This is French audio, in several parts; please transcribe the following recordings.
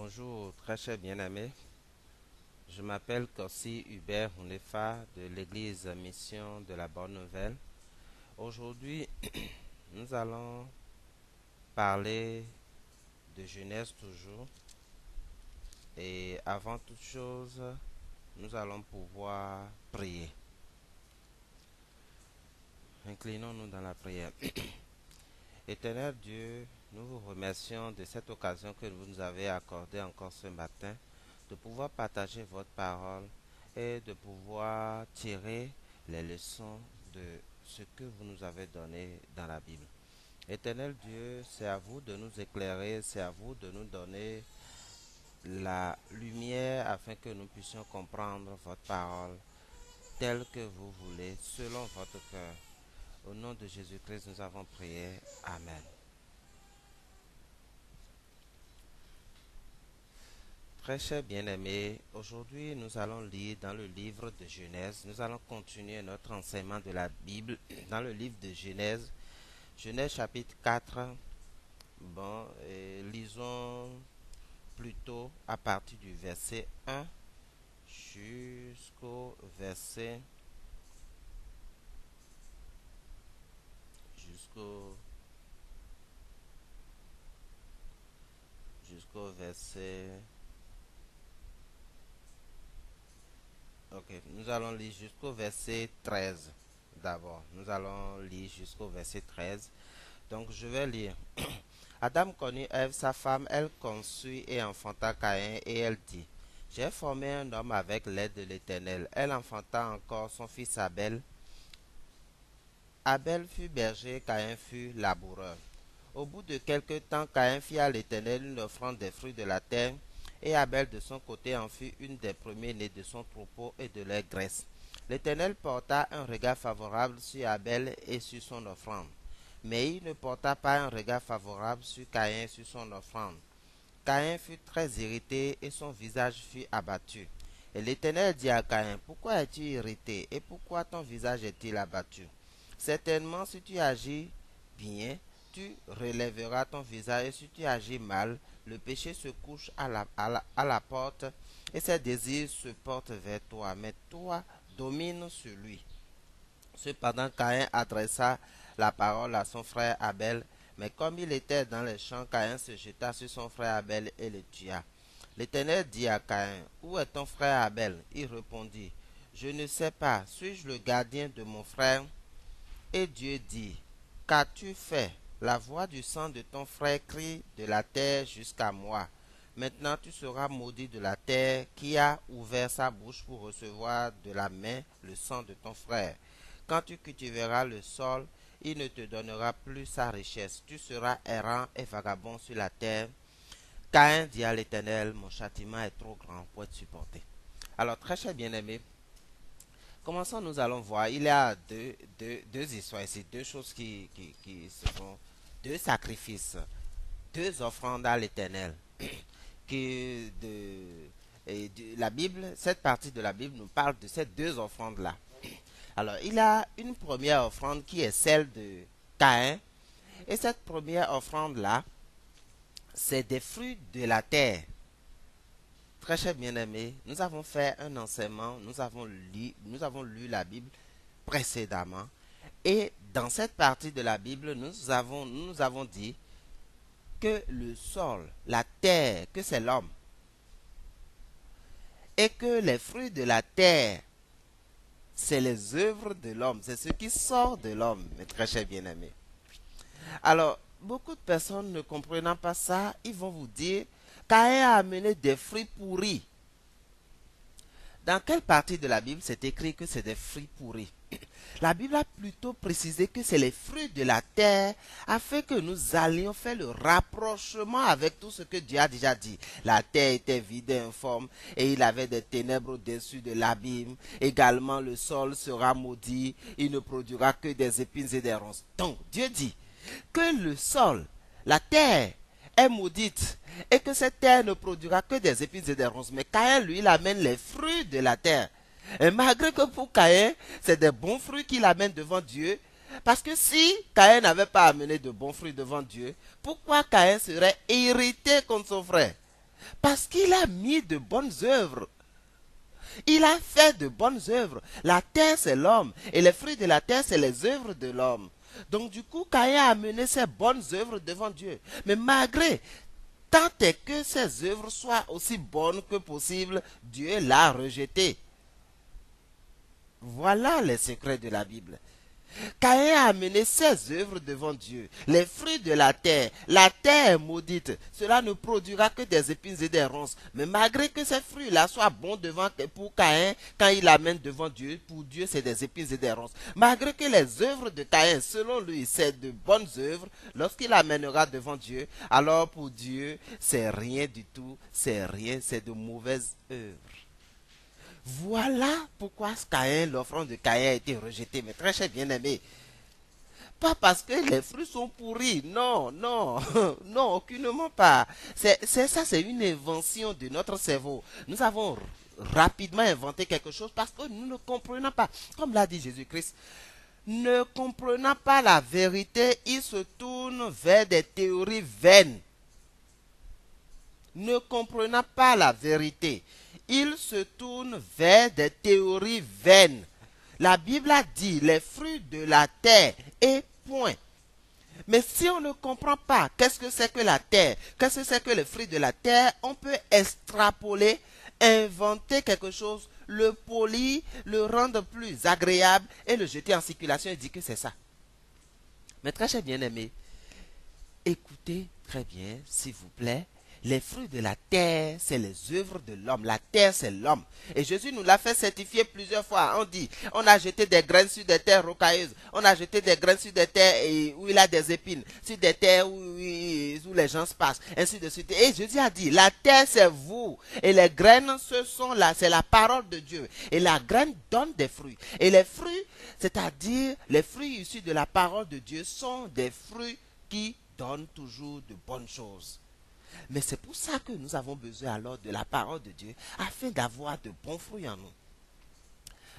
Bonjour, très cher bien-aimé. Je m'appelle Corsi Hubert Hunefa de l'église Mission de la Bonne Nouvelle. Aujourd'hui, nous allons parler de Genèse toujours. Et avant toute chose, nous allons pouvoir prier. Inclinons-nous dans la prière. Éternel Dieu, nous vous remercions de cette occasion que vous nous avez accordée encore ce matin, de pouvoir partager votre parole et de pouvoir tirer les leçons de ce que vous nous avez donné dans la Bible. Éternel Dieu, c'est à vous de nous éclairer, c'est à vous de nous donner la lumière afin que nous puissions comprendre votre parole telle que vous voulez, selon votre cœur. Au nom de Jésus-Christ, nous avons prié. Amen. Très cher bien-aimé, aujourd'hui nous allons lire dans le livre de Genèse. Nous allons continuer notre enseignement de la Bible dans le livre de Genèse. Genèse chapitre 4. Bon, et lisons plutôt à partir du verset 1 jusqu'au verset jusqu'au jusqu'au verset. Ok, nous allons lire jusqu'au verset 13 d'abord. Nous allons lire jusqu'au verset 13. Donc je vais lire. Adam connut Ève, sa femme, elle conçut et enfanta Caïn, et elle dit, j'ai formé un homme avec l'aide de l'Éternel. Elle enfanta encore son fils Abel. Abel fut berger, Caïn fut laboureur. Au bout de quelque temps, Caïn fit à l'Éternel une offrande des fruits de la terre, et Abel de son côté en fit une des premiers-nés de son troupeau et de leur graisse. L'Éternel porta un regard favorable sur Abel et sur son offrande, mais il ne porta pas un regard favorable sur Caïn et sur son offrande. Caïn fut très irrité et son visage fut abattu. Et l'Éternel dit à Caïn, pourquoi es-tu irrité et pourquoi ton visage est-il abattu? Certainement, si tu agis bien, tu relèveras ton visage, et si tu agis mal, le péché se couche à la porte et ses désirs se portent vers toi, mais toi domine sur lui. Cependant, Caïn adressa la parole à son frère Abel, mais comme il était dans les champs, Caïn se jeta sur son frère Abel et le tua. L'Éternel dit à Caïn, où est ton frère Abel? Il répondit, je ne sais pas, suis-je le gardien de mon frère? Et Dieu dit, qu'as-tu fait? La voix du sang de ton frère crie de la terre jusqu'à moi. Maintenant tu seras maudit de la terre qui a ouvert sa bouche pour recevoir de la main le sang de ton frère. Quand tu cultiveras le sol, il ne te donnera plus sa richesse. Tu seras errant et vagabond sur la terre. Caïn dit à l'Éternel, mon châtiment est trop grand pour être supporté. Alors, très cher bien-aimé, commençons, nous allons voir. Il y a deux histoires ici, deux choses qui se font, deux sacrifices, deux offrandes à l'Éternel. La Bible, cette partie de la Bible nous parle de ces deux offrandes-là. Alors, il y a une première offrande qui est celle de Caïn. Et cette première offrande-là, c'est des fruits de la terre. Très cher bien-aimé, nous avons fait un enseignement, nous avons lu la Bible précédemment. Et dans cette partie de la Bible, nous avons dit que le sol, la terre, que c'est l'homme. Et que les fruits de la terre, c'est les œuvres de l'homme, c'est ce qui sort de l'homme, mes très chers bien-aimés. Alors, beaucoup de personnes ne comprenant pas ça, ils vont vous dire, Caïn a amené des fruits pourris. Dans quelle partie de la Bible c'est écrit que c'est des fruits pourris? La Bible a plutôt précisé que c'est les fruits de la terre afin que nous allions faire le rapprochement avec tout ce que Dieu a déjà dit. La terre était vide et informe et il avait des ténèbres au-dessus de l'abîme. Également le sol sera maudit, il ne produira que des épines et des ronces. Donc Dieu dit que le sol, la terre est maudite et que cette terre ne produira que des épines et des ronces. Mais Caïn, lui, il amène les fruits de la terre. Et malgré que pour Caïn, c'est des bons fruits qu'il amène devant Dieu, parce que si Caïn n'avait pas amené de bons fruits devant Dieu, pourquoi Caïn serait irrité contre son frère? Parce qu'il a mis de bonnes œuvres. Il a fait de bonnes œuvres. La terre, c'est l'homme. Et les fruits de la terre, c'est les œuvres de l'homme. Donc du coup, Caïn a amené ses bonnes œuvres devant Dieu. Mais malgré, tant est que ses œuvres soient aussi bonnes que possible, Dieu l'a rejeté. Voilà les secrets de la Bible. Caïn a amené ses œuvres devant Dieu, les fruits de la terre est maudite, cela ne produira que des épines et des ronces. Mais malgré que ces fruits-là soient bons pour Caïn, quand il l'amène devant Dieu, pour Dieu c'est des épines et des ronces. Malgré que les œuvres de Caïn, selon lui, c'est de bonnes œuvres, lorsqu'il l'amènera devant Dieu, alors pour Dieu, c'est rien du tout, c'est rien, c'est de mauvaises œuvres. Voilà pourquoi l'offrande de Caïn a été rejetée, mes très chers bien-aimés. Pas parce que les fruits sont pourris, non, non, non, aucunement pas. C'est une invention de notre cerveau. Nous avons rapidement inventé quelque chose parce que nous ne comprenons pas. Comme l'a dit Jésus-Christ, ne comprenant pas la vérité, il se tourne vers des théories vaines. Ne comprenant pas la vérité, il se tourne vers des théories vaines. La Bible a dit les fruits de la terre et point. Mais si on ne comprend pas qu'est-ce que c'est que la terre, qu'est-ce que c'est que les fruits de la terre, on peut extrapoler, inventer quelque chose, le polir, le rendre plus agréable et le jeter en circulation et dire que c'est ça. Mais très cher bien-aimé, écoutez très bien, s'il vous plaît. Les fruits de la terre, c'est les œuvres de l'homme. La terre, c'est l'homme. Et Jésus nous l'a fait certifier plusieurs fois. On dit, on a jeté des graines sur des terres rocailleuses. On a jeté des graines sur des terres où il a des épines. Sur des terres où les gens se passent. Ainsi de suite. Et Jésus a dit, la terre, c'est vous. Et les graines, c'est la parole de Dieu. Et la graine donne des fruits. Et les fruits, c'est-à-dire les fruits issus de la parole de Dieu, sont des fruits qui donnent toujours de bonnes choses. Mais c'est pour ça que nous avons besoin alors de la parole de Dieu afin d'avoir de bons fruits en nous.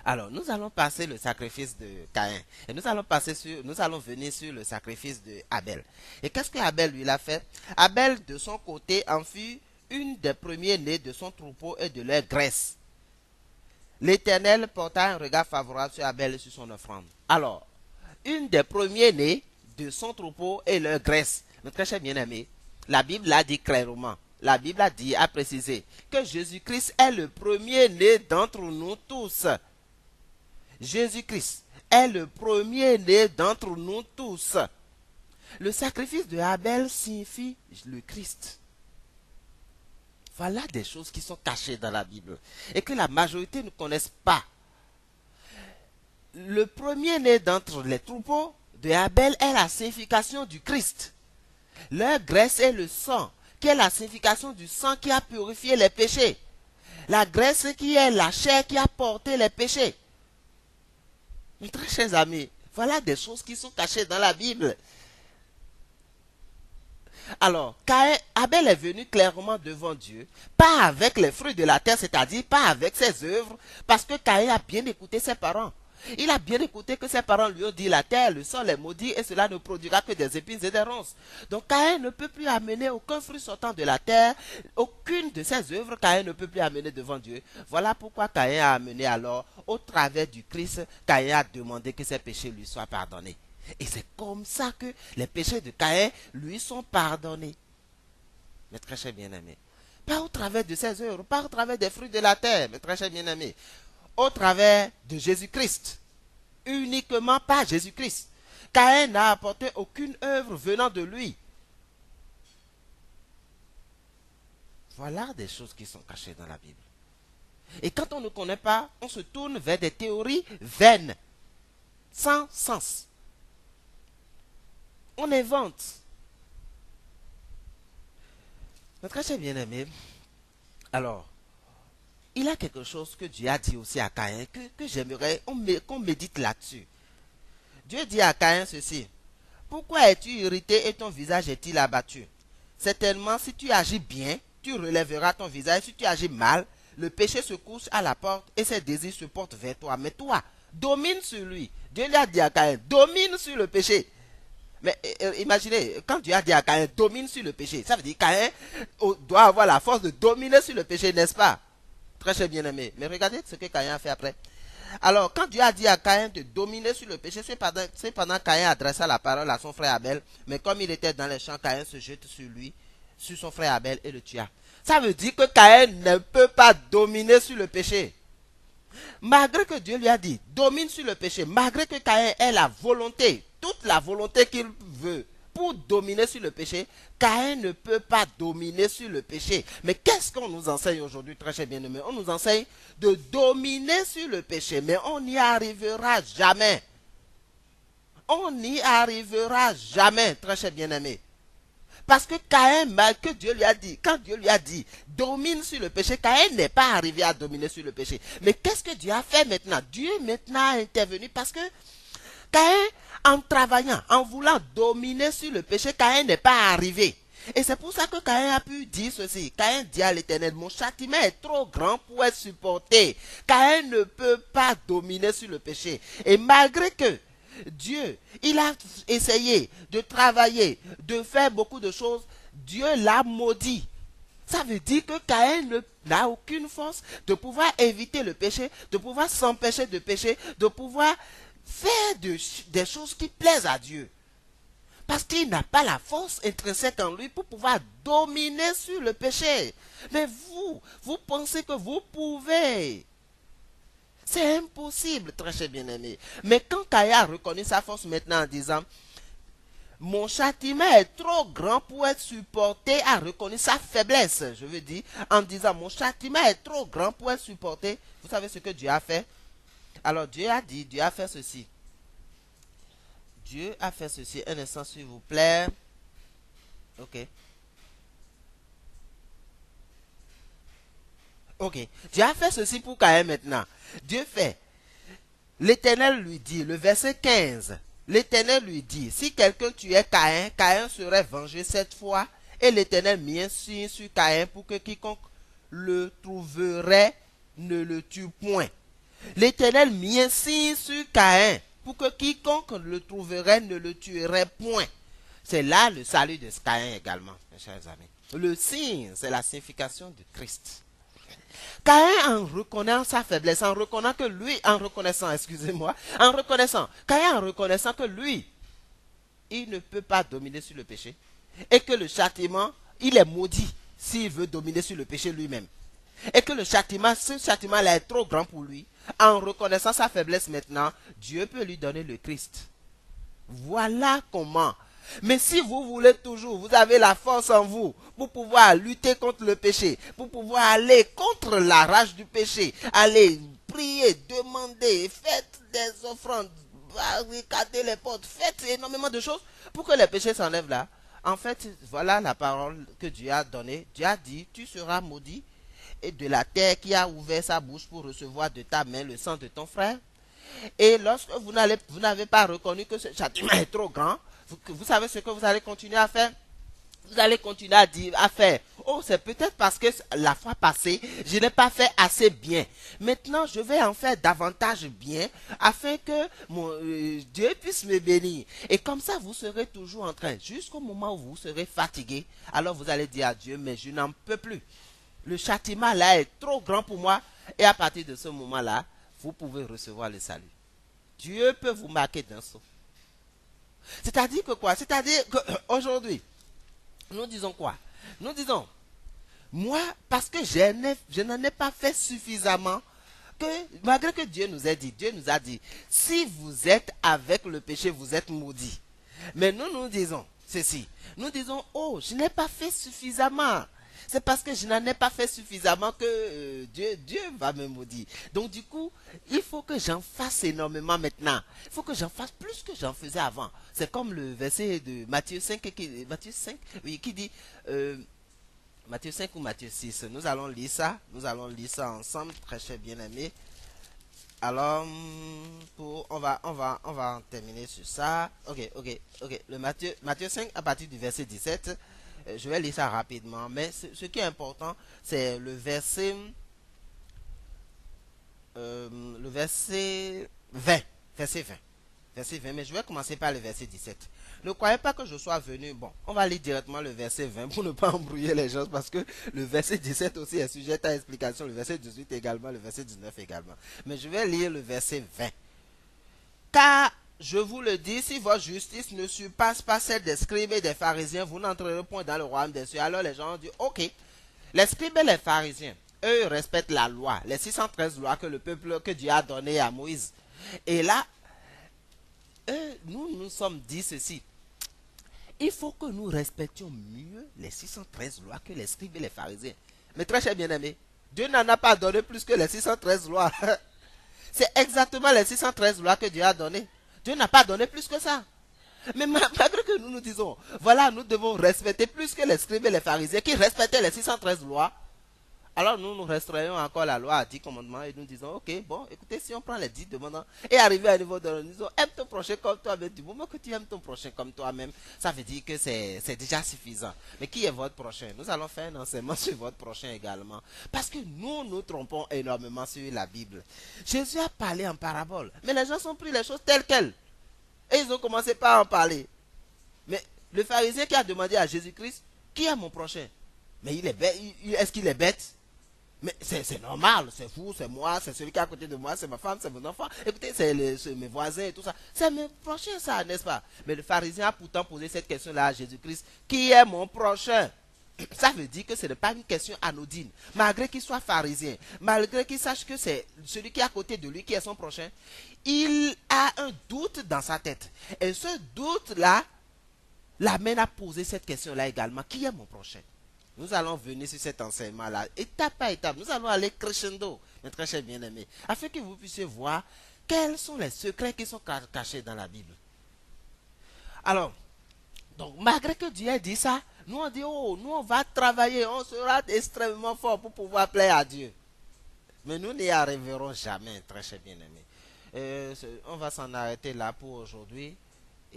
Alors, nous allons passer le sacrifice de Caïn et nous allons venir sur le sacrifice de Abel. Et qu'est-ce que Abel lui a fait? Abel de son côté en fut une des premiers-nés de son troupeau et de leur graisse. L'Éternel porta un regard favorable sur Abel et sur son offrande. Alors, une des premiers-nés de son troupeau et leur graisse. Mes très chers bien-aimés, la Bible l'a dit clairement. La Bible a précisé que Jésus-Christ est le premier-né d'entre nous tous. Jésus-Christ est le premier-né d'entre nous tous. Le sacrifice de Abel signifie le Christ. Voilà des choses qui sont cachées dans la Bible et que la majorité ne connaissent pas. Le premier-né d'entre les troupeaux de Abel est la signification du Christ. Leur graisse est le sang, qui est la signification du sang qui a purifié les péchés. La graisse qui est la chair qui a porté les péchés. Mes très chers amis, voilà des choses qui sont cachées dans la Bible. Alors, Abel est venu clairement devant Dieu, pas avec les fruits de la terre, c'est-à-dire pas avec ses œuvres, parce que Caïn a bien écouté ses parents. Il a bien écouté que ses parents lui ont dit la terre, le sol est maudit et cela ne produira que des épines et des ronces. Donc Caïn ne peut plus amener aucun fruit sortant de la terre, aucune de ses œuvres Caïn ne peut plus amener devant Dieu. Voilà pourquoi Caïn a amené alors, au travers du Christ, Caïn a demandé que ses péchés lui soient pardonnés. Et c'est comme ça que les péchés de Caïn lui sont pardonnés. Mes très chers bien-aimés. Pas au travers de ses œuvres, pas au travers des fruits de la terre, mes très chers bien-aimés. Au travers de Jésus-Christ. Uniquement par Jésus-Christ. Caïn n'a apporté aucune œuvre venant de lui. Voilà des choses qui sont cachées dans la Bible. Et quand on ne connaît pas, on se tourne vers des théories vaines, sans sens. On invente. Notre cher bien-aimé, alors, il y a quelque chose que Dieu a dit aussi à Caïn, que j'aimerais qu'on médite là-dessus. Dieu dit à Caïn ceci: pourquoi es-tu irrité et ton visage est-il abattu? Certainement, si tu agis bien, tu relèveras ton visage. Si tu agis mal, le péché se couche à la porte et ses désirs se portent vers toi. Mais toi, domine sur lui. Dieu lui a dit à Caïn, domine sur le péché. Mais imaginez, quand Dieu a dit à Caïn, domine sur le péché, ça veut dire Caïn doit avoir la force de dominer sur le péché, n'est-ce pas? Très cher bien-aimé. Mais regardez ce que Caïn a fait après. Alors, quand Dieu a dit à Caïn de dominer sur le péché, c'est pendant Caïn adressa la parole à son frère Abel. Mais comme il était dans les champs, Caïn se jette sur lui, sur son frère Abel et le tua. Ça veut dire que Caïn ne peut pas dominer sur le péché. Malgré que Dieu lui a dit, domine sur le péché, malgré que Caïn ait la volonté, toute la volonté qu'il veut pour dominer sur le péché, Caïn ne peut pas dominer sur le péché. Mais qu'est-ce qu'on nous enseigne aujourd'hui, très cher bien-aimé? On nous enseigne de dominer sur le péché, mais on n'y arrivera jamais. On n'y arrivera jamais, très cher bien-aimé. Parce que Caïn, que Dieu lui a dit, quand Dieu lui a dit, domine sur le péché, Caïn n'est pas arrivé à dominer sur le péché. Mais qu'est-ce que Dieu a fait maintenant? Dieu maintenant a intervenu parce que Caïn, en travaillant, en voulant dominer sur le péché, Caïn n'est pas arrivé. Et c'est pour ça que Caïn a pu dire ceci. Caïn dit à l'Éternel, mon châtiment est trop grand pour être supporté. Caïn ne peut pas dominer sur le péché. Et malgré que Dieu, il a essayé de travailler, de faire beaucoup de choses, Dieu l'a maudit. Ça veut dire que Caïn n'a aucune force de pouvoir éviter le péché, de pouvoir s'empêcher de pécher, de pouvoir faire des choses qui plaisent à Dieu. Parce qu'il n'a pas la force intrinsèque en lui pour pouvoir dominer sur le péché. Mais vous pensez que vous pouvez. C'est impossible, très cher bien-aimé. Mais quand Caïn a reconnu sa force maintenant en disant, mon châtiment est trop grand pour être supporté, a reconnu sa faiblesse, je veux dire, en disant, mon châtiment est trop grand pour être supporté. Vous savez ce que Dieu a fait? Alors Dieu a dit, Dieu a fait ceci. Dieu a fait ceci. Un instant, s'il vous plaît. Ok. Ok. Dieu a fait ceci pour Caïn maintenant. Dieu fait. L'Éternel lui dit, le verset 15. L'Éternel lui dit, si quelqu'un tuait Caïn, Caïn serait vengé cette fois. Et l'Éternel mit un signe sur Caïn pour que quiconque le trouverait ne le tue point. L'Éternel mit un signe sur Caïn pour que quiconque le trouverait ne le tuerait point. C'est là le salut de Caïn également, mes chers amis. Le signe, c'est la signification de Christ. Caïn, en reconnaissant sa faiblesse, en reconnaissant que lui, en reconnaissant que lui, il ne peut pas dominer sur le péché, et que le châtiment, il est maudit s'il veut dominer sur le péché lui-même. Et que ce châtiment-là est trop grand pour lui. En reconnaissant sa faiblesse maintenant, Dieu peut lui donner le Christ. Voilà comment. Mais si vous voulez toujours, vous avez la force en vous pour pouvoir lutter contre le péché, pour pouvoir aller contre la rage du péché, aller prier, demander, faites des offrandes, barricadez les portes, faites énormément de choses pour que les péchés s'enlèvent là. En fait, voilà la parole que Dieu a donnée. Dieu a dit, tu seras maudit et de la terre qui a ouvert sa bouche pour recevoir de ta main le sang de ton frère. Et lorsque vous n'avez pas reconnu que ce châtiment est trop grand, vous savez ce que vous allez continuer à faire? Vous allez continuer à faire. Oh, c'est peut-être parce que la fois passée, je n'ai pas fait assez bien. Maintenant, je vais en faire davantage bien afin que Dieu puisse me bénir. Et comme ça, vous serez toujours en train, jusqu'au moment où vous serez fatigué. Alors vous allez dire à Dieu, mais je n'en peux plus. Le châtiment là est trop grand pour moi. Et à partir de ce moment-là, vous pouvez recevoir le salut. Dieu peut vous marquer d'un saut. C'est-à-dire que quoi? C'est-à-dire qu'aujourd'hui, nous disons quoi? Nous disons, moi, parce que je n'en ai pas fait suffisamment, que malgré que Dieu nous a dit, si vous êtes avec le péché, vous êtes maudits. Mais nous disons ceci. Nous disons, oh, je n'ai pas fait suffisamment. C'est parce que je n'en ai pas fait suffisamment que Dieu va me maudire. Donc du coup, il faut que j'en fasse énormément maintenant. Il faut que j'en fasse plus que j'en faisais avant. C'est comme le verset de Matthieu 5, qui dit, Matthieu 5 ou Matthieu 6. Nous allons lire ça ensemble, très cher bien-aimé. Alors, on va en terminer sur ça. Ok. Le Matthieu 5 à partir du verset 17. Je vais lire ça rapidement, mais ce qui est important, c'est le verset 20. Verset 20. verset 20, mais je vais commencer par le verset 17. Ne croyez pas que je sois venu. Bon, on va lire directement le verset 20 pour ne pas embrouiller les gens parce que le verset 17 aussi est sujet à explication, le verset 18 également, le verset 19 également. Mais je vais lire le verset 20. Car, je vous le dis, si votre justice ne surpasse pas celle des scribes et des pharisiens, vous n'entrerez point dans le royaume des cieux. Alors les gens ont dit, ok, les scribes et les pharisiens, eux respectent la loi, les 613 lois que Dieu a données à Moïse. Et là, nous sommes dit ceci. Il faut que nous respections mieux les 613 lois que les scribes et les pharisiens. Mais très cher bien-aimé, Dieu n'en a pas donné plus que les 613 lois. C'est exactement les 613 lois que Dieu a données. Dieu n'a pas donné plus que ça. Mais malgré que nous nous disons, voilà, nous devons respecter plus que les scribes et les pharisiens qui respectaient les 613 lois. Alors nous restreignons encore la loi à 10 commandements et nous disons, ok, bon, écoutez, si on prend les 10 demandants et arriver à un niveau de nous disons, aime ton prochain comme toi, mais du moment que tu aimes ton prochain comme toi-même, ça veut dire que c'est déjà suffisant. Mais qui est votre prochain? Nous allons faire un enseignement sur votre prochain également. Parce que nous nous trompons énormément sur la Bible. Jésus a parlé en parabole, mais les gens ont pris les choses telles quelles. Et ils ont commencé par en parler. Mais le pharisien qui a demandé à Jésus-Christ, qui est mon prochain? Mais il est bête, est-ce qu'il est bête? Mais c'est normal, c'est vous, c'est moi, c'est celui qui est à côté de moi, c'est ma femme, c'est mon enfant. Écoutez, c'est mes voisins et tout ça. C'est mes prochains, ça, n'est-ce pas? Mais le pharisien a pourtant posé cette question-là à Jésus-Christ. Qui est mon prochain? Ça veut dire que ce n'est pas une question anodine. Malgré qu'il soit pharisien, malgré qu'il sache que c'est celui qui est à côté de lui qui est son prochain, il a un doute dans sa tête. Et ce doute-là l'amène à poser cette question-là également. Qui est mon prochain? Nous allons venir sur cet enseignement-là, étape par étape. Nous allons aller crescendo, mes très chers bien-aimés, afin que vous puissiez voir quels sont les secrets qui sont cachés dans la Bible. Alors, donc malgré que Dieu ait dit ça, nous on dit, oh, nous on va travailler, on sera extrêmement fort pour pouvoir plaire à Dieu. Mais nous n'y arriverons jamais, très chers bien-aimés. On va s'en arrêter là pour aujourd'hui.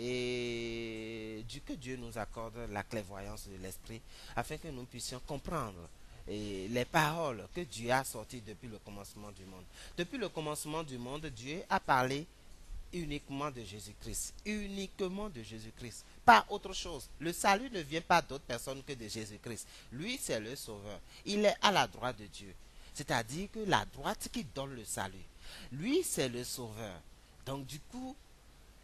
Et que Dieu nous accorde la clairvoyance de l'esprit afin que nous puissions comprendre les paroles que Dieu a sorties depuis le commencement du monde. Depuis le commencement du monde, Dieu a parlé uniquement de Jésus-Christ. Uniquement de Jésus-Christ. Pas autre chose. Le salut ne vient pas d'autre personne que de Jésus-Christ. Lui, c'est le sauveur. Il est à la droite de Dieu. C'est-à-dire que la droite qui donne le salut. Lui, c'est le sauveur. Donc du coup,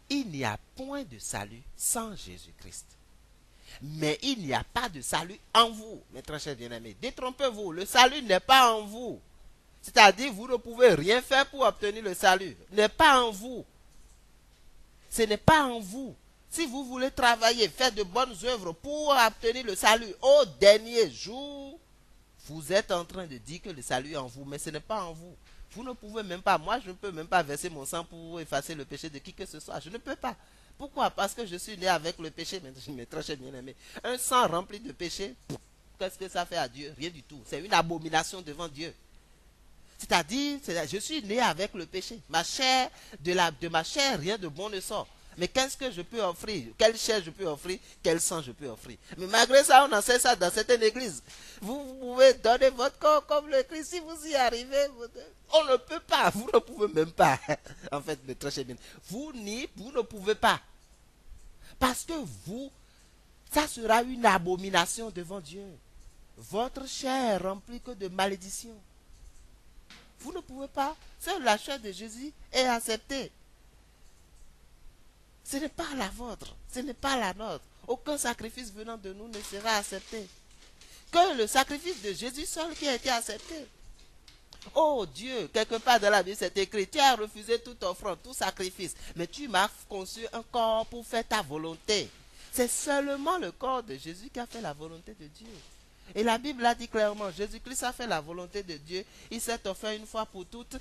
il n'y a point de salut sans Jésus-Christ. Mais il n'y a pas de salut en vous, mes très chers bien-aimés. Détrompez-vous, le salut n'est pas en vous. C'est-à-dire, vous ne pouvez rien faire pour obtenir le salut. Il n'est pas en vous. Ce n'est pas en vous. Si vous voulez travailler, faire de bonnes œuvres pour obtenir le salut au dernier jour, vous êtes en train de dire que le salut est en vous, mais ce n'est pas en vous. Vous ne pouvez même pas, moi je ne peux même pas verser mon sang pour effacer le péché de qui que ce soit. Je ne peux pas. Pourquoi? Parce que je suis né avec le péché, mes très chers bien-aimés. Un sang rempli de péché, qu'est-ce que ça fait à Dieu? Rien du tout. C'est une abomination devant Dieu. C'est-à-dire, je suis né avec le péché. Ma chair, de ma chair, rien de bon ne sort. Mais qu'est-ce que je peux offrir? Quelle chair je peux offrir? Quel sang je peux offrir? Mais malgré ça, on enseigne ça dans certaines églises. Vous pouvez donner votre corps comme le Christ. Si vous y arrivez, on ne peut pas. Vous ne pouvez même pas. En fait, mais très bien. Vous ne pouvez pas. Parce que ça sera une abomination devant Dieu. Votre chair remplie que de malédiction. Vous ne pouvez pas. Seule la chair de Jésus est acceptée. Ce n'est pas la vôtre, ce n'est pas la nôtre. Aucun sacrifice venant de nous ne sera accepté. Que le sacrifice de Jésus seul qui a été accepté. Oh Dieu, quelque part dans la Bible c'est écrit, tu as refusé toute offrande, tout sacrifice, mais tu m'as conçu un corps pour faire ta volonté. C'est seulement le corps de Jésus qui a fait la volonté de Dieu. Et la Bible a dit clairement, Jésus-Christ a fait la volonté de Dieu, il s'est offert une fois pour toutes,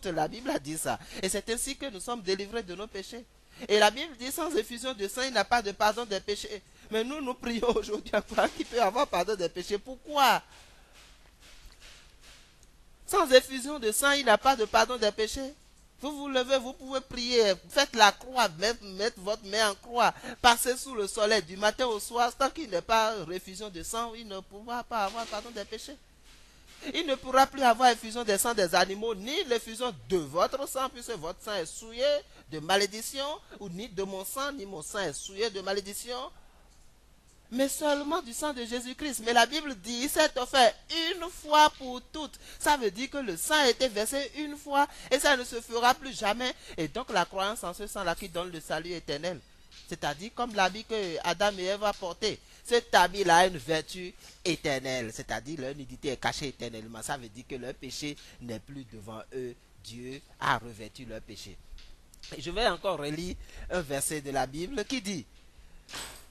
la Bible a dit ça. Et c'est ainsi que nous sommes délivrés de nos péchés. Et la Bible dit, sans effusion de sang, il n'y a pas de pardon des péchés. Mais nous prions aujourd'hui à quoi qui peut avoir pardon des péchés. Pourquoi? Sans effusion de sang, il n'y a pas de pardon des péchés. Vous vous levez, vous pouvez prier, faites la croix, mettre votre main en croix, passez sous le soleil du matin au soir, tant qu'il n'y a pas effusion de sang, il ne pourra pas avoir pardon des péchés. Il ne pourra plus avoir effusion des sangs des animaux, ni l'effusion de votre sang, puisque votre sang est souillé de malédiction, ou ni de mon sang, ni mon sang est souillé de malédiction, mais seulement du sang de Jésus-Christ. Mais la Bible dit, il s'est offert une fois pour toutes. Ça veut dire que le sang a été versé une fois, et ça ne se fera plus jamais. Et donc la croyance en ce sang-là qui donne le salut éternel. C'est-à-dire comme l'habit que Adam et Ève a porté. Cet habit-là a une vertu éternelle. C'est-à-dire leur nudité est cachée éternellement. Ça veut dire que leur péché n'est plus devant eux. Dieu a revêtu leur péché. Et je vais encore relire un verset de la Bible qui dit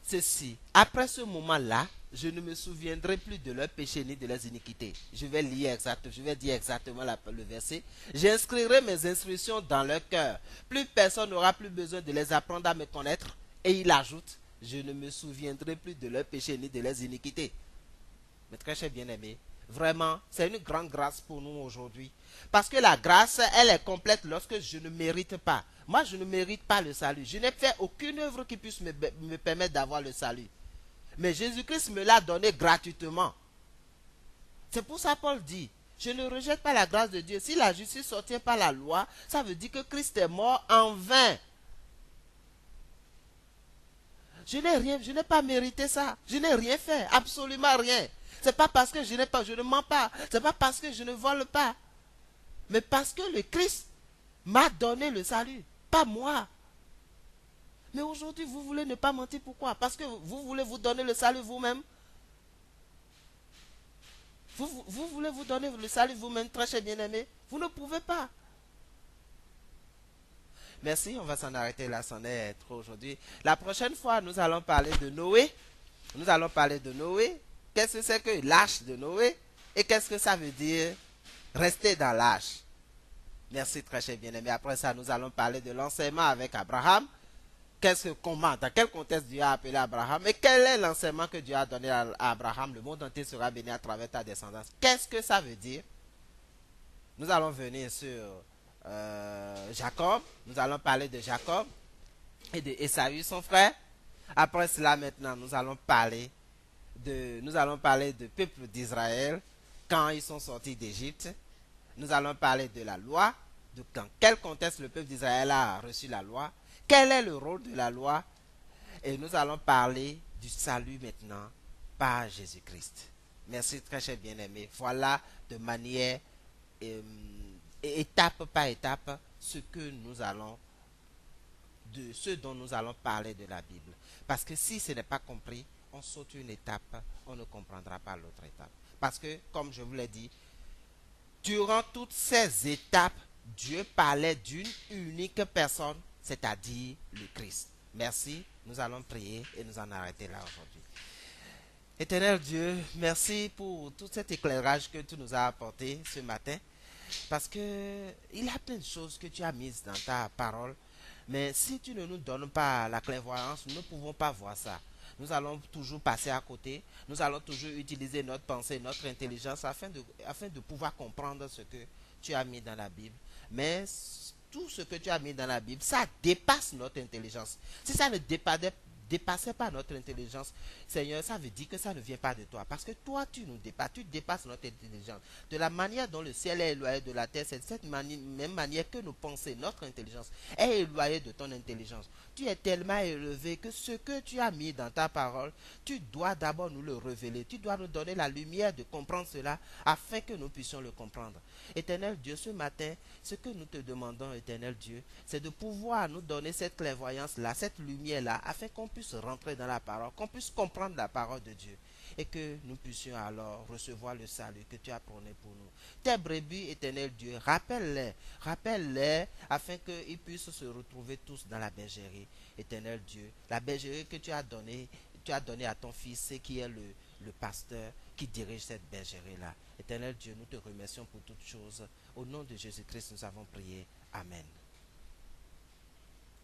ceci. Après ce moment-là, je ne me souviendrai plus de leurs péchés ni de leurs iniquités. Je vais dire exactement le verset. J'inscrirai mes instructions dans leur cœur. Plus personne n'aura plus besoin de les apprendre à me connaître. Et il ajoute, je ne me souviendrai plus de leurs péchés ni de leurs iniquités. Mes très chers bien-aimés, vraiment, c'est une grande grâce pour nous aujourd'hui. Parce que la grâce, elle est complète lorsque je ne mérite pas. Moi, je ne mérite pas le salut. Je n'ai fait aucune œuvre qui puisse me permettre d'avoir le salut. Mais Jésus-Christ me l'a donné gratuitement. C'est pour ça Paul dit, je ne rejette pas la grâce de Dieu. Si la justice sortait par la loi, ça veut dire que Christ est mort en vain. Je n'ai pas mérité ça. Je n'ai rien fait, absolument rien. C'est pas parce que je ne mens pas. C'est pas parce que je ne vole pas. Mais parce que le Christ m'a donné le salut, pas moi. Mais aujourd'hui, vous voulez ne pas mentir. Pourquoi? Parce que vous voulez vous donner le salut vous-même. Vous voulez vous donner le salut vous-même, très cher bien-aimé. Vous ne pouvez pas. Merci, on va s'en arrêter là, c'en est trop aujourd'hui. La prochaine fois, nous allons parler de Noé. Nous allons parler de Noé. Qu'est-ce que c'est que l'arche de Noé? Et qu'est-ce que ça veut dire rester dans l'arche? Merci, très cher bien-aimé. Après ça, nous allons parler de l'enseignement avec Abraham. Comment, dans quel contexte Dieu a appelé Abraham? Et quel est l'enseignement que Dieu a donné à Abraham? Le monde entier sera béni à travers ta descendance. Qu'est-ce que ça veut dire? Nous allons venir sur Jacob. Nous allons parler de Jacob et de Ésaü, son frère. Après cela, maintenant, nous allons parler du peuple d'Israël quand ils sont sortis d'Égypte. Nous allons parler de la loi, dans quel contexte le peuple d'Israël a reçu la loi, quel est le rôle de la loi, et nous allons parler du salut maintenant par Jésus-Christ. Merci, très cher bien-aimé. Voilà de manière étape par étape ce dont nous allons parler de la Bible. Parce que si ce n'est pas compris, on saute une étape, on ne comprendra pas l'autre étape. Parce que, comme je vous l'ai dit, durant toutes ces étapes, Dieu parlait d'une unique personne, c'est-à-dire le Christ. Merci, nous allons prier et nous en arrêter là aujourd'hui. Éternel Dieu, merci pour tout cet éclairage que tu nous as apporté ce matin. Parce que il y a plein de choses que tu as mises dans ta parole. Mais si tu ne nous donnes pas la clairvoyance, nous ne pouvons pas voir ça. Nous allons toujours passer à côté. Nous allons toujours utiliser notre pensée, notre intelligence afin de pouvoir comprendre ce que tu as mis dans la Bible. Mais tout ce que tu as mis dans la Bible, ça dépasse notre intelligence. Si ça ne dépassait pas notre intelligence, Seigneur, ça veut dire que ça ne vient pas de toi. Parce que toi, tu dépasses notre intelligence. De la manière dont le ciel est éloigné de la terre, c'est de cette même manière que nos pensées, notre intelligence, est éloignée de ton intelligence. Tu es tellement élevé que ce que tu as mis dans ta parole, tu dois d'abord nous le révéler. Tu dois nous donner la lumière de comprendre cela afin que nous puissions le comprendre. Éternel Dieu, ce matin, ce que nous te demandons, éternel Dieu, c'est de pouvoir nous donner cette clairvoyance-là, cette lumière-là, afin qu'on puisse rentrer dans la parole, qu'on puisse comprendre la parole de Dieu et que nous puissions alors recevoir le salut que tu as prôné pour nous. Tes brebis, éternel Dieu, rappelle-les afin qu'ils puissent se retrouver tous dans la bergerie, éternel Dieu, la bergerie que tu as donnée à ton fils et qui est le pasteur qui dirige cette bergerie-là. Éternel Dieu, nous te remercions pour toutes choses. Au nom de Jésus-Christ, nous avons prié. Amen.